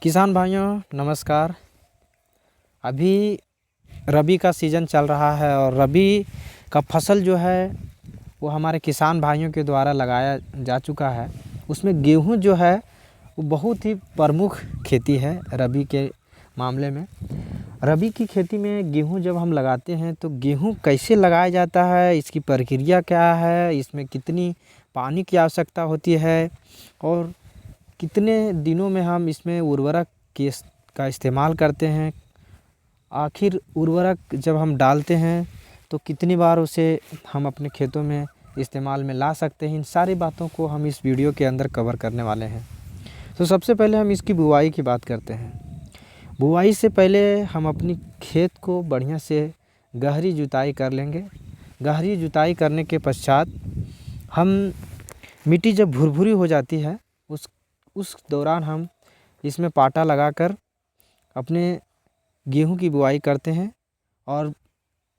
किसान भाइयों नमस्कार। अभी रबी का सीज़न चल रहा है और रबी का फसल जो है वो हमारे किसान भाइयों के द्वारा लगाया जा चुका है। उसमें गेहूं जो है वो बहुत ही प्रमुख खेती है रबी के मामले में। रबी की खेती में गेहूं जब हम लगाते हैं तो गेहूं कैसे लगाया जाता है, इसकी प्रक्रिया क्या है, इसमें कितनी पानी की आवश्यकता होती है और कितने दिनों में हम इसमें उर्वरक का इस्तेमाल करते हैं। आखिर उर्वरक जब हम डालते हैं तो कितनी बार उसे हम अपने खेतों में इस्तेमाल में ला सकते हैं। इन सारी बातों को हम इस वीडियो के अंदर कवर करने वाले हैं। तो सबसे पहले हम इसकी बुवाई की बात करते हैं। बुवाई से पहले हम अपनी खेत को बढ़िया से गहरी जुताई कर लेंगे। गहरी जुताई करने के पश्चात हम मिट्टी जब भुरभुरी हो जाती है उस दौरान हम इसमें पाटा लगाकर अपने गेहूं की बुवाई करते हैं। और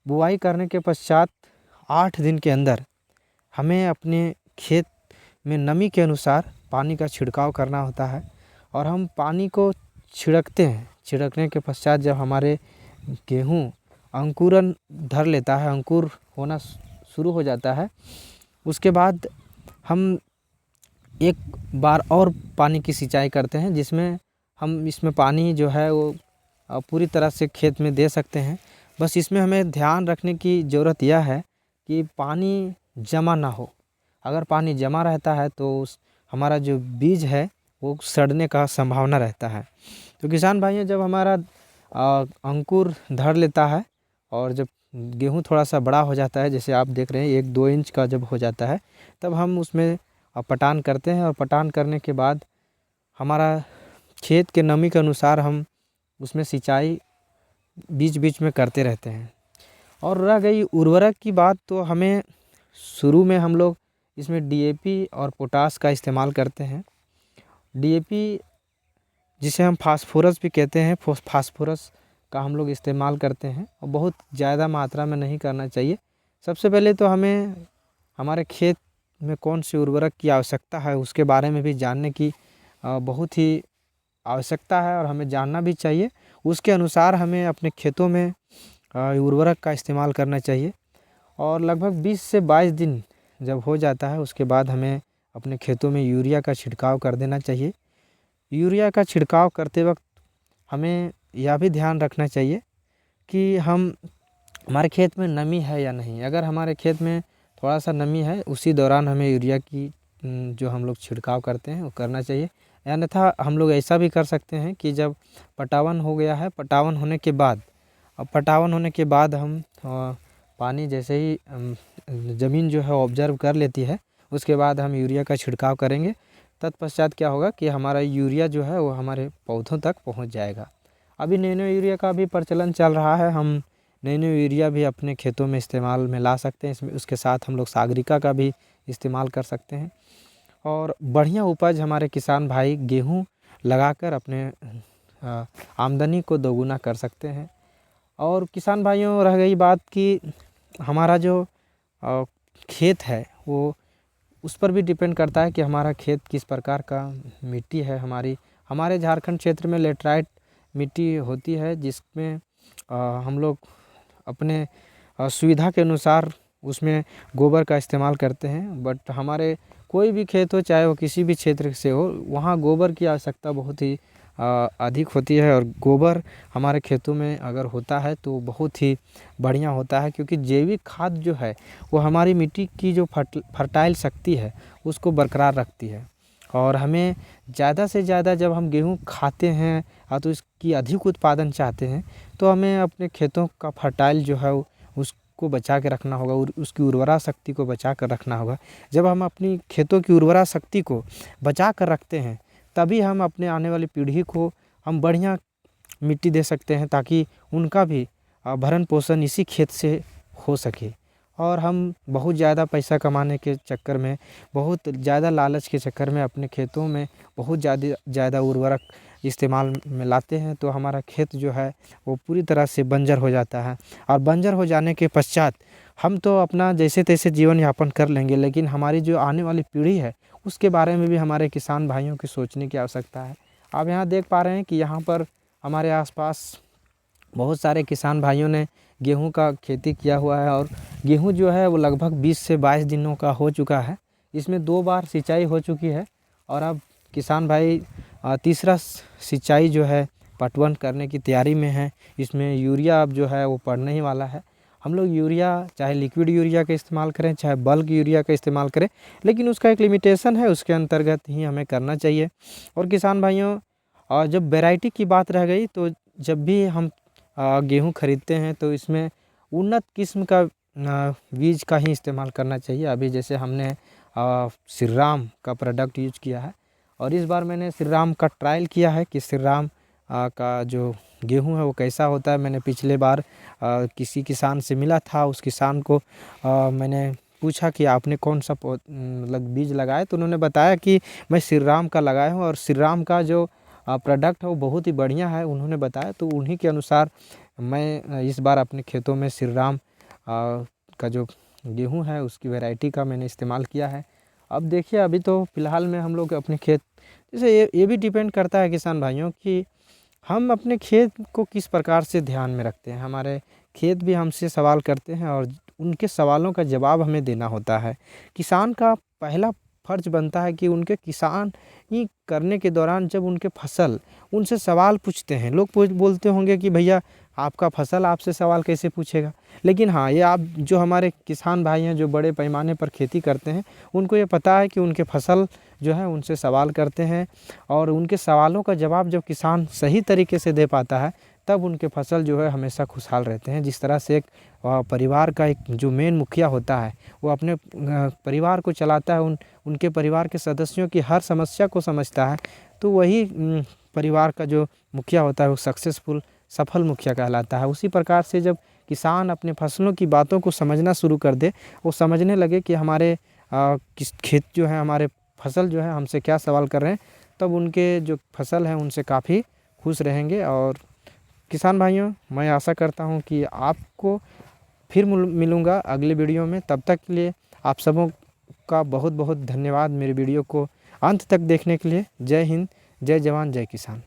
बुवाई करने के पश्चात 8 दिन के अंदर हमें अपने खेत में नमी के अनुसार पानी का छिड़काव करना होता है। और हम पानी को छिड़कते हैं। छिड़कने के पश्चात जब हमारे गेहूं अंकुरन धर लेता है, अंकुर होना शुरू हो जाता है, उसके बाद हम एक बार और पानी की सिंचाई करते हैं, जिसमें हम इसमें पानी जो है वो पूरी तरह से खेत में दे सकते हैं। बस इसमें हमें ध्यान रखने की ज़रूरत यह है कि पानी जमा ना हो। अगर पानी जमा रहता है तो हमारा जो बीज है वो सड़ने का संभावना रहता है। तो किसान भाइयों, जब हमारा अंकुर धर लेता है और जब गेहूं थोड़ा सा बड़ा हो जाता है, जैसे आप देख रहे हैं 1-2 इंच का जब हो जाता है, तब हम उसमें पटान करते हैं। और पटान करने के बाद हमारा खेत के नमी के अनुसार हम उसमें सिंचाई बीच बीच में करते रहते हैं। और रह गई उर्वरक की बात, तो हमें शुरू में हम लोग इसमें डीएपी और पोटास का इस्तेमाल करते हैं। डीएपी जिसे हम फास्फोरस भी कहते हैं, फास्फोरस का हम लोग इस्तेमाल करते हैं और बहुत ज़्यादा मात्रा में नहीं करना चाहिए। सबसे पहले तो हमें हमारे खेत में कौन सी उर्वरक की आवश्यकता है उसके बारे में भी जानने की बहुत ही आवश्यकता है और हमें जानना भी चाहिए। उसके अनुसार हमें अपने खेतों में उर्वरक का इस्तेमाल करना चाहिए। और लगभग 20 से 22 दिन जब हो जाता है उसके बाद हमें अपने खेतों में यूरिया का छिड़काव कर देना चाहिए। यूरिया का छिड़काव करते वक्त हमें यह भी ध्यान रखना चाहिए कि हमारे खेत में नमी है या नहीं। अगर हमारे खेत में थोड़ा सा नमी है, उसी दौरान हमें यूरिया की जो हम लोग छिड़काव करते हैं वो करना चाहिए। अन्यथा हम लोग ऐसा भी कर सकते हैं कि जब पटावन हो गया है, पटावन होने के बाद हम पानी जैसे ही ज़मीन जो है ऑब्जर्व कर लेती है, उसके बाद हम यूरिया का छिड़काव करेंगे। तत्पश्चात क्या होगा कि हमारा यूरिया जो है वो हमारे पौधों तक पहुंच जाएगा। अभी नैनो यूरिया का भी प्रचलन चल रहा है। हम नैनो यूरिया भी अपने खेतों में इस्तेमाल में ला सकते हैं। इसमें उसके साथ हम लोग सागरिका का भी इस्तेमाल कर सकते हैं। और बढ़िया उपज हमारे किसान भाई गेहूं लगाकर अपने आमदनी को दोगुना कर सकते हैं। और किसान भाइयों, रह गई बात कि हमारा जो खेत है वो उस पर भी डिपेंड करता है कि हमारा खेत किस प्रकार का मिट्टी है। हमारे झारखंड क्षेत्र में लेटराइट मिट्टी होती है, जिसमें हम लोग अपने सुविधा के अनुसार उसमें गोबर का इस्तेमाल करते हैं। बट हमारे कोई भी खेत हो, चाहे वो किसी भी क्षेत्र से हो, वहाँ गोबर की आवश्यकता बहुत ही अधिक होती है। और गोबर हमारे खेतों में अगर होता है तो बहुत ही बढ़िया होता है, क्योंकि जैविक खाद जो है वो हमारी मिट्टी की जो फर्टाइल शक्ति है उसको बरकरार रखती है। और हमें ज़्यादा से ज़्यादा जब हम गेहूँ खाते हैं तो इसकी अधिक उत्पादन चाहते हैं, तो हमें अपने खेतों का फर्टाइल जो है उसको बचा के रखना होगा, उसकी उर्वरा शक्ति को बचा कर रखना होगा। जब हम अपनी खेतों की उर्वरा शक्ति को बचा कर रखते हैं, तभी हम अपने आने वाली पीढ़ी को हम बढ़िया मिट्टी दे सकते हैं, ताकि उनका भी भरण पोषण इसी खेत से हो सके। और हम बहुत ज़्यादा पैसा कमाने के चक्कर में, बहुत ज़्यादा लालच के चक्कर में अपने खेतों में बहुत ज़्यादा उर्वरक इस्तेमाल में लाते हैं, तो हमारा खेत जो है वो पूरी तरह से बंजर हो जाता है। और बंजर हो जाने के पश्चात हम तो अपना जैसे तैसे जीवन यापन कर लेंगे, लेकिन हमारी जो आने वाली पीढ़ी है उसके बारे में भी हमारे किसान भाइयों की सोचने की आवश्यकता है। आप यहाँ देख पा रहे हैं कि यहाँ पर हमारे आसपास बहुत सारे किसान भाइयों ने गेहूं का खेती किया हुआ है और गेहूं जो है वो लगभग 20 से 22 दिनों का हो चुका है। इसमें 2 बार सिंचाई हो चुकी है और अब किसान भाई तीसरा सिंचाई जो है पटवन करने की तैयारी में है। इसमें यूरिया अब जो है वो पड़ने ही वाला है। हम लोग यूरिया चाहे लिक्विड यूरिया का इस्तेमाल करें चाहे बल्क यूरिया का इस्तेमाल करें, लेकिन उसका एक लिमिटेशन है, उसके अंतर्गत ही हमें करना चाहिए। और किसान भाइयों जब वैरायटी की बात रह गई तो जब भी हम गेहूँ खरीदते हैं तो इसमें उन्नत किस्म का बीज का ही इस्तेमाल करना चाहिए। अभी जैसे हमने श्रीराम का प्रोडक्ट यूज किया है और इस बार मैंने श्रीराम का ट्रायल किया है कि श्रीराम का जो गेहूं है वो कैसा होता है। मैंने पिछले बार किसी किसान से मिला था, उस किसान को मैंने पूछा कि आपने कौन सा मतलब बीज लगाया, तो उन्होंने बताया कि मैं श्रीराम का लगाया हूँ और श्रीराम का जो प्रोडक्ट है वो बहुत ही बढ़िया है उन्होंने बताया। तो उन्हीं के अनुसार मैं इस बार अपने खेतों में श्रीराम का जो गेहूं है उसकी वैरायटी का मैंने इस्तेमाल किया है। अब देखिए अभी तो फ़िलहाल में हम लोग अपने खेत, जैसे ये भी डिपेंड करता है किसान भाइयों कि हम अपने खेत को किस प्रकार से ध्यान में रखते हैं। हमारे खेत भी हमसे सवाल करते हैं और उनके सवालों का जवाब हमें देना होता है। किसान का पहला फ़र्ज़ बनता है कि उनके किसान ही करने के दौरान जब उनके फसल उनसे सवाल पूछते हैं, लोग बोलते होंगे कि भैया आपका फसल आपसे सवाल कैसे पूछेगा, लेकिन हाँ ये आप जो हमारे किसान भाई हैं जो बड़े पैमाने पर खेती करते हैं उनको ये पता है कि उनके फसल जो है उनसे सवाल करते हैं और उनके सवालों का जवाब जब किसान सही तरीके से दे पाता है तब उनके फसल जो है हमेशा खुशहाल रहते हैं। जिस तरह से एक परिवार का एक जो मेन मुखिया होता है वो अपने परिवार को चलाता है, उनके परिवार के सदस्यों की हर समस्या को समझता है, तो वही परिवार का जो मुखिया होता है वो सक्सेसफुल सफल मुखिया कहलाता है। उसी प्रकार से जब किसान अपने फसलों की बातों को समझना शुरू कर दे, वो समझने लगे कि हमारे किस खेत जो है हमारे फसल जो है हमसे क्या सवाल कर रहे हैं, तब उनके जो फसल है उनसे काफ़ी खुश रहेंगे। और किसान भाइयों मैं आशा करता हूं कि आपको फिर मिलूँगा अगले वीडियो में। तब तक के लिए आप सबों का बहुत बहुत धन्यवाद मेरे वीडियो को अंत तक देखने के लिए। जय हिंद, जय जवान, जय किसान।